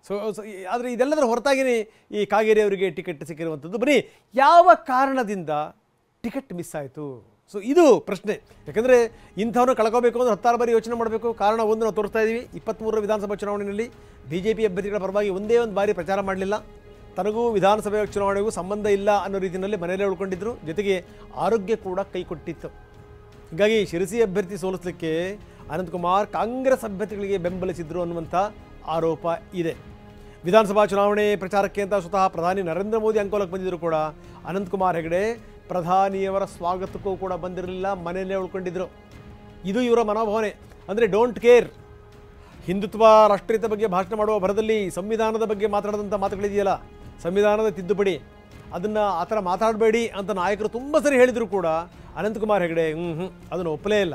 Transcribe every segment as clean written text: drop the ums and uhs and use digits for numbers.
So ಆದರೆ ಇದೆಲ್ಲದರ ಹೊರತಾಗಿಯೇ ಈ ಕಾಗೇರಿ ಅವರಿಗೆ ಟಿಕೆಟ್ ಸಿಕ್ಕಿರುವಂಥದ್ದು. ಬನ್ನಿ, ಯಾವ ಕಾರಣದಿಂದ ಟಿಕೆಟ್ ಮಿಸ್ ಆಯಿತು? ಸೊ ಇದು ಪ್ರಶ್ನೆ. ಯಾಕಂದರೆ ಇಂಥವ್ರನ್ನ ಕಳ್ಕೋಬೇಕು ಅಂದರೆ 10 ಬಾರಿ ಯೋಚನೆ ಮಾಡಬೇಕು. ಕಾರಣ ಒಂದು ನಾವು ತೋರಿಸ್ತಾ ಇದ್ದೀವಿ, 23ರ ವಿಧಾನಸಭಾ ಚುನಾವಣೆಯಲ್ಲಿ BJP ಅಭ್ಯರ್ಥಿಗಳ ಪರವಾಗಿ ಒಂದೇ ಒಂದು ಬಾರಿ ಪ್ರಚಾರ ಮಾಡಲಿಲ್ಲ. ತನಗೂ ವಿಧಾನಸಭೆ ಚುನಾವಣೆಗೂ ಸಂಬಂಧ ಇಲ್ಲ ಅನ್ನೋ ರೀತಿಯಲ್ಲಿ ಮನೆಯಲ್ಲೇ ಉಳ್ಕೊಂಡಿದ್ದರು. ಜೊತೆಗೆ ಆರೋಗ್ಯ ಕೂಡ ಕೈ ಕೊಟ್ಟಿತ್ತು. ಹೀಗಾಗಿ ಶಿರಸಿ ಅಭ್ಯರ್ಥಿ ಸೋಲಿಸಲಿಕ್ಕೆ ಅನಂತಕುಮಾರ್ ಕಾಂಗ್ರೆಸ್ ಅಭ್ಯರ್ಥಿಗಳಿಗೆ ಬೆಂಬಲಿಸಿದ್ರು ಅನ್ನುವಂಥ ಆರೋಪ ಇದೆ. ವಿಧಾನಸಭಾ ಚುನಾವಣೆ ಪ್ರಚಾರಕ್ಕೆ ಅಂತ ಸ್ವತಃ ಪ್ರಧಾನಿ ನರೇಂದ್ರ ಮೋದಿ ಅಂಕೋಲಕ್ಕೆ ಬಂದಿದ್ದರು ಕೂಡ ಅನಂತಕುಮಾರ್ ಹೆಗಡೆ ಪ್ರಧಾನಿಯವರ ಸ್ವಾಗತಕ್ಕೂ ಕೂಡ ಬಂದಿರಲಿಲ್ಲ, ಮನೆಯಲ್ಲೇ ಉಳ್ಕೊಂಡಿದ್ದರು. ಇದು ಇವರ ಮನೋಭಾವನೆ. ಅಂದರೆ ಡೋಂಟ್ ಕೇರ್. ಹಿಂದುತ್ವ, ರಾಷ್ಟ್ರೀಯತೆ ಬಗ್ಗೆ ಭಾಷಣ ಮಾಡುವ ಭರದಲ್ಲಿ ಸಂವಿಧಾನದ ಬಗ್ಗೆ ಮಾತಾಡಿದಂಥ ಮಾತುಗಳಿದೆಯಲ್ಲ, ಸಂವಿಧಾನದ ತಿದ್ದುಪಡಿ, ಅದನ್ನು ಆ ಥರ ಮಾತಾಡಬೇಡಿ ಅಂತ ನಾಯಕರು ತುಂಬ ಸರಿ ಹೇಳಿದರು ಕೂಡ ಅನಂತಕುಮಾರ್ ಹೆಗಡೆ ಅದನ್ನು ಒಪ್ಪಲೇ ಇಲ್ಲ.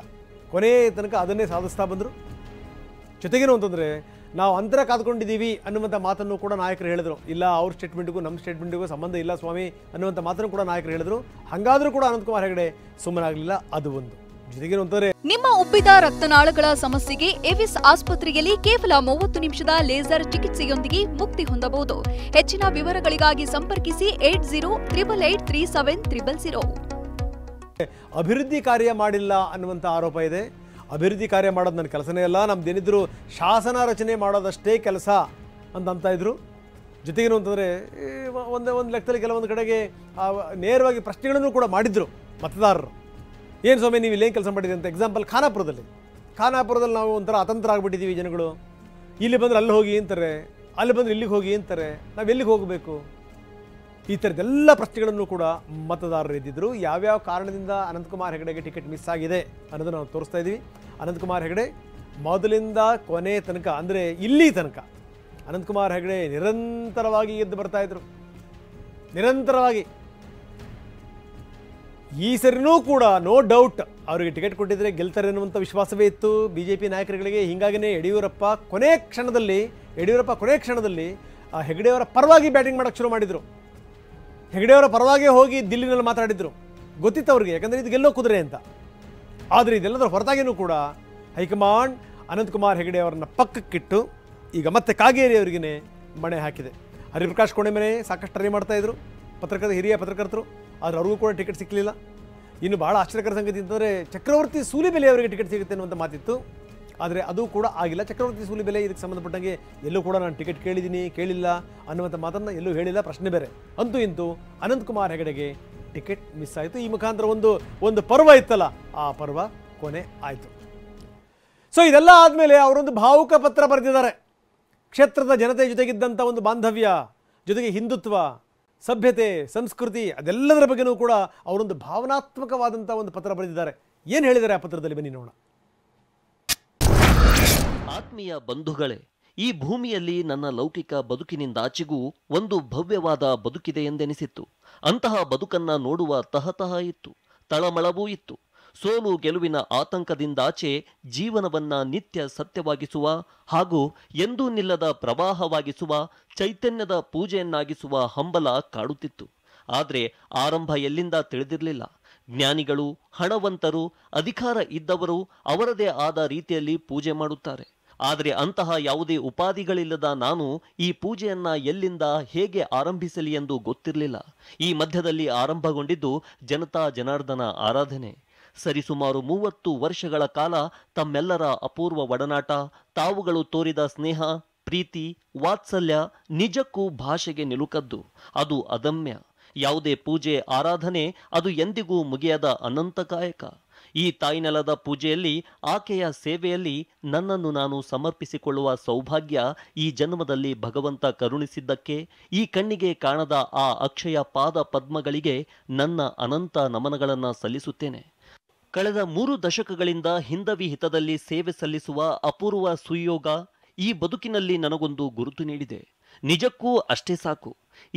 ಕೊನೆಯ ತನಕ ಅದನ್ನೇ ಸಾಧಿಸ್ತಾ ಬಂದರು. ಜೊತೆಗೇನು ಅಂತಂದರೆ ನಾವು ಅಂತರ ಕಾದ್ಕೊಂಡಿದ್ದೀವಿ ಅನ್ನುವಂಥ ಮಾತನ್ನು ಕೂಡ ನಾಯಕರು ಹೇಳಿದರು. ಇಲ್ಲ, ಅವ್ರ ಸ್ಟೇಟ್ಮೆಂಟ್ಗೂ ನಮ್ಮ ಸ್ಟೇಟ್ಮೆಂಟ್ಗೂ ಸಂಬಂಧ ಇಲ್ಲ ಸ್ವಾಮಿ ಅನ್ನುವಂಥ ಮಾತನ್ನು ಕೂಡ ನಾಯಕರು ಹೇಳಿದರು. ಹಾಗಾದರೂ ಕೂಡ ಅನಂತಕುಮಾರ್ ಹೆಗಡೆ ಸುಮ್ಮನಾಗಲಿಲ್ಲ. ಅದು ಒಂದು. ಜೊತೆಗೇನು ಅಂತಂದರೆ, ನಿಮ್ಮ ಉಬ್ಬಿದ ರಕ್ತನಾಳಗಳ ಸಮಸ್ಯೆಗೆ ಎವಿಸ್ ಆಸ್ಪತ್ರೆಯಲ್ಲಿ ಕೇವಲ 30 ನಿಮಿಷದ ಲೇಸರ್ ಚಿಕಿತ್ಸೆಯೊಂದಿಗೆ ಮುಕ್ತಿ ಹೊಂದಬಹುದು. ಹೆಚ್ಚಿನ ವಿವರಗಳಿಗಾಗಿ ಸಂಪರ್ಕಿಸಿ 8088837300. ಅಭಿವೃದ್ಧಿ ಕಾರ್ಯ ಮಾಡಿಲ್ಲ ಅನ್ನುವಂಥ ಆರೋಪ ಇದೆ. ಅಭಿವೃದ್ಧಿ ಕಾರ್ಯ ಮಾಡೋದು ನನ್ನ ಕೆಲಸನೇ ಅಲ್ಲ, ನಮ್ದೇನಿದ್ರು ಶಾಸನ ರಚನೆ ಮಾಡೋದಷ್ಟೇ ಕೆಲಸ ಅಂತ ಇದ್ರು. ಜೊತೆಗೇನು ಅಂತಂದರೆ ಒಂದು ಲೆಕ್ಕದಲ್ಲಿ ಕೆಲವೊಂದು ಕಡೆಗೆ ನೇರವಾಗಿ ಪ್ರಶ್ನೆಗಳನ್ನು ಕೂಡ ಮಾಡಿದ್ರು ಮತದಾರರು. ಏನು ಸ್ವಾಮಿ ನೀವು ಇಲ್ಲೇನು ಕೆಲಸ ಮಾಡಿದ್ದೀರಿ ಅಂತ. ಎಕ್ಸಾಂಪಲ್, ಖಾನಾಪುರದಲ್ಲಿ ನಾವು ಒಂಥರ ಅತಂತ್ರ ಆಗಿಬಿಟ್ಟಿದ್ದೀವಿ ಜನಗಳು. ಇಲ್ಲಿ ಬಂದರೆ ಅಲ್ಲಿ ಹೋಗಿ ಅಂತಾರೆ, ಅಲ್ಲಿ ಬಂದರೆ ಇಲ್ಲಿಗೆ ಹೋಗಿ ಅಂತಾರೆ, ನಾವು ಎಲ್ಲಿಗೆ ಹೋಗಬೇಕು? ಈ ಥರದ್ದೆಲ್ಲ ಪ್ರಶ್ನೆಗಳನ್ನು ಕೂಡ ಮತದಾರರು ಇದ್ದಿದ್ದರು. ಯಾವ್ಯಾವ ಕಾರಣದಿಂದ ಅನಂತಕುಮಾರ್ ಹೆಗಡೆಗೆ ಟಿಕೆಟ್ ಮಿಸ್ ಆಗಿದೆ ಅನ್ನೋದನ್ನು ನಾವು ತೋರಿಸ್ತಾ ಇದ್ದೀವಿ. ಅನಂತಕುಮಾರ್ ಹೆಗಡೆ ಮೊದಲಿಂದ ಕೊನೆ ತನಕ, ಅಂದರೆ ಇಲ್ಲಿ ತನಕ ಅನಂತಕುಮಾರ್ ಹೆಗಡೆ ನಿರಂತರವಾಗಿ ಗೆದ್ದು ಬರ್ತಾಯಿದ್ರು. ನಿರಂತರವಾಗಿ. ಈ ಸರಿನೂ ಕೂಡ ನೋ ಡೌಟ್ ಅವರಿಗೆ ಟಿಕೆಟ್ ಕೊಟ್ಟಿದ್ದರೆ ಗೆಲ್ತಾರೆ ಅನ್ನುವಂಥ ವಿಶ್ವಾಸವೇ ಇತ್ತು BJP ನಾಯಕರುಗಳಿಗೆ. ಹೀಗಾಗಿಯೇ ಯಡಿಯೂರಪ್ಪ ಕೊನೆ ಕ್ಷಣದಲ್ಲಿ ಆ ಹೆಗಡೆಯವರ ಪರವಾಗಿ ಬ್ಯಾಟಿಂಗ್ ಮಾಡೋಕ್ಕೆ ಶುರು ಮಾಡಿದರು. ಹೆಗಡೆಯವರ ಪರವಾಗಿ ಹೋಗಿ ದಿಲ್ಲಿನಲ್ಲಿ ಮಾತಾಡಿದರು. ಗೊತ್ತಿತ್ತು ಅವ್ರಿಗೆ, ಯಾಕಂದರೆ ಇದು ಗೆಲ್ಲೋ ಕುದುರೆ ಅಂತ. ಆದರೆ ಇದೆಲ್ಲದರ ಹೊರತಾಗಿಯೂ ಕೂಡ ಹೈಕಮಾಂಡ್ ಅನಂತಕುಮಾರ್ ಹೆಗಡೆ ಅವರನ್ನು ಪಕ್ಕಕ್ಕಿಟ್ಟು ಈಗ ಮತ್ತೆ ಕಾಗೇರಿ ಅವರಿಗೇ ಮಣೆ ಹಾಕಿದೆ. ಹರಿಪ್ರಕಾಶ್ ಕೋಣೆಮನೆ ಸಾಕಷ್ಟು ಟ್ರೈ ಮಾಡ್ತಾಯಿದ್ರು, ಹಿರಿಯ ಪತ್ರಕರ್ತರು. ಆದರೆ ಅವ್ರಿಗೂ ಕೂಡ ಟಿಕೆಟ್ ಸಿಕ್ಕಲಿಲ್ಲ. ಇನ್ನು ಭಾಳ ಆಶ್ಚರ್ಯಕರ ಸಂಗತಿ ಅಂತಂದರೆ ಚಕ್ರವರ್ತಿ ಸೂಲಿಬೆಲೆ ಅವರಿಗೆ ಟಿಕೆಟ್ ಸಿಗುತ್ತೆ ಅನ್ನುವಂಥ ಮಾತಿತ್ತು. ಆದರೆ ಅದು ಕೂಡ ಆಗಿಲ್ಲ. ಚಕ್ರವರ್ತಿ ಸೂಲಿಬೆಲೆ ಇದಕ್ಕೆ ಸಂಬಂಧಪಟ್ಟಂಗೆ ಎಲ್ಲೂ ಕೂಡ ನಾನು ಟಿಕೆಟ್ ಕೇಳಿಲ್ಲ ಅನ್ನುವಂಥ ಮಾತನ್ನು ಎಲ್ಲೂ ಹೇಳಿಲ್ಲ. ಪ್ರಶ್ನೆ ಬೇರೆ. ಅಂತೂ ಇಂತೂ ಅನಂತಕುಮಾರ್ ಹೆಗಡೆಗೆ ಟಿಕೆಟ್ ಮಿಸ್ ಆಯಿತು. ಈ ಮುಖಾಂತರ ಒಂದು ಪರ್ವ ಇತ್ತಲ್ಲ, ಆ ಪರ್ವ ಕೊನೆ ಆಯಿತು. ಸೊ ಇದೆಲ್ಲ ಆದಮೇಲೆ ಅವರೊಂದು ಭಾವುಕ ಪತ್ರ ಬರೆದಿದ್ದಾರೆ. ಕ್ಷೇತ್ರದ ಜನತೆ ಜೊತೆಗಿದ್ದಂಥ ಒಂದು ಬಾಂಧವ್ಯ, ಜೊತೆಗೆ ಹಿಂದುತ್ವ, ಸಭ್ಯತೆ, ಸಂಸ್ಕೃತಿ, ಅದೆಲ್ಲದರ ಬಗ್ಗೆನೂ ಕೂಡ ಅವರೊಂದು ಭಾವನಾತ್ಮಕವಾದಂಥ ಒಂದು ಪತ್ರ ಬರೆದಿದ್ದಾರೆ. ಏನು ಹೇಳಿದ್ದಾರೆ ಆ ಪತ್ರದಲ್ಲಿ, ಬನ್ನಿ ನೋಡೋಣ. ಆತ್ಮೀಯ ಬಂಧುಗಳೇ, ಈ ಭೂಮಿಯಲ್ಲಿ ನನ್ನ ಲೌಕಿಕ ಬದುಕಿನಿಂದಾಚೆಗೂ ಒಂದು ಭವ್ಯವಾದ ಬದುಕಿದೆ ಎಂದೆನಿಸಿತ್ತು. ಅಂತಹ ಬದುಕನ್ನ ನೋಡುವ ತಹತಹ ಇತ್ತು, ತಳಮಳವೂ ಇತ್ತು. ಸೋಲು ಗೆಲುವಿನ ಆತಂಕದಿಂದಾಚೆ ಜೀವನವನ್ನ ನಿತ್ಯ ಸತ್ಯವಾಗಿಸುವ ಹಾಗೂ ಎಂದೂ ನಿಲ್ಲದ ಪ್ರವಾಹವಾಗಿಸುವ, ಚೈತನ್ಯದ ಪೂಜೆಯನ್ನಾಗಿಸುವ ಹಂಬಲ ಕಾಡುತ್ತಿತ್ತು. ಆದರೆ ಆರಂಭ ಎಲ್ಲಿಂದ ತಿಳಿದಿರಲಿಲ್ಲ. ಜ್ಞಾನಿಗಳು, ಹಣವಂತರು, ಅಧಿಕಾರ ಇದ್ದವರು ಅವರದೇ ಆದ ರೀತಿಯಲ್ಲಿ ಪೂಜೆ ಮಾಡುತ್ತಾರೆ. ಆದರೆ ಅಂತಹ ಯಾವುದೇ ಉಪಾಧಿಗಳಿಲ್ಲದ ನಾನು ಈ ಪೂಜೆಯನ್ನ ಎಲ್ಲಿಂದ ಹೇಗೆ ಆರಂಭಿಸಲಿ ಎಂದು ಗೊತ್ತಿರಲಿಲ್ಲ. ಈ ಮಧ್ಯದಲ್ಲಿ ಆರಂಭಗೊಂಡಿದ್ದು ಜನತಾ ಜನಾರ್ದನ ಆರಾಧನೆ. ಸರಿಸುಮಾರು 30 ವರ್ಷಗಳ ಕಾಲ ತಮ್ಮೆಲ್ಲರ ಅಪೂರ್ವ ಒಡನಾಟ, ತಾವುಗಳು ತೋರಿದ ಸ್ನೇಹ, ಪ್ರೀತಿ, ವಾತ್ಸಲ್ಯ ನಿಜಕ್ಕೂ ಭಾಷೆಗೆ ನಿಲುಕದ್ದು. ಅದು ಅದಮ್ಯ. ಯಾವುದೇ ಪೂಜೆ, ಆರಾಧನೆ ಅದು ಎಂದಿಗೂ ಮುಗಿಯದ ಅನಂತಕಾಯಕ. ಈ ತಾಯ್ನೆಲದ ಪೂಜೆಯಲ್ಲಿ, ಆಕೆಯ ಸೇವೆಯಲ್ಲಿ ನನ್ನನ್ನು ನಾನು ಸಮರ್ಪಿಸಿಕೊಳ್ಳುವ ಸೌಭಾಗ್ಯ ಈ ಜನ್ಮದಲ್ಲಿ ಭಗವಂತ ಕರುಣಿಸಿದ್ದಕ್ಕೆ ಈ ಕಣ್ಣಿಗೆ ಕಾಣದ ಆ ಅಕ್ಷಯ ಪಾದ ಪದ್ಮಗಳಿಗೆ ನನ್ನ ಅನಂತ ನಮನಗಳನ್ನು ಸಲ್ಲಿಸುತ್ತೇನೆ. ಕಳೆದ 3 ದಶಕಗಳಿಂದ ಹಿಂದವಿ ಹಿತದಲ್ಲಿ ಸೇವೆ ಸಲ್ಲಿಸುವ ಅಪೂರ್ವ ಸುಯೋಗ ಈ ಬದುಕಿನಲ್ಲಿ ನನಗೊಂದು ಗುರುತು ನೀಡಿದೆ. ನಿಜಕ್ಕೂ ಅಷ್ಟೇ ಸಾಕು.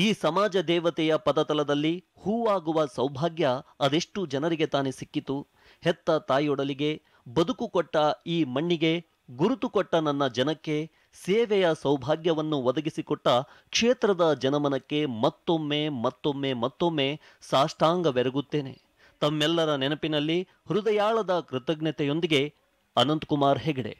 ಈ ಸಮಾಜ ದೇವತೆಯ ಪದತಲದಲ್ಲಿ ಹೂವಾಗುವ ಸೌಭಾಗ್ಯ ಅದೆಷ್ಟು ಜನರಿಗೆ ತಾನೇ ಸಿಕ್ಕಿತು. ಹೆತ್ತ ತಾಯಿಯೊಡಲಿಗೆ, ಬದುಕು ಕೊಟ್ಟ ಈ ಮಣ್ಣಿಗೆ, ಗುರುತು ಕೊಟ್ಟ ನನ್ನ ಜನಕ್ಕೆ, ಸೇವೆಯ ಸೌಭಾಗ್ಯವನ್ನು ಒದಗಿಸಿಕೊಟ್ಟ ಕ್ಷೇತ್ರದ ಜನಮನಕ್ಕೆ ಮತ್ತೊಮ್ಮೆ ಸಾಷ್ಟಾಂಗವೆರಗುತ್ತೇನೆ. ತಮ್ಮೆಲ್ಲರ ನೆನಪಿನಲ್ಲಿ ಹೃದಯಾಳದ ಕೃತಜ್ಞತೆಯೊಂದಿಗೆ ಅನಂತಕುಮಾರ್ ಹೆಗಡೆ.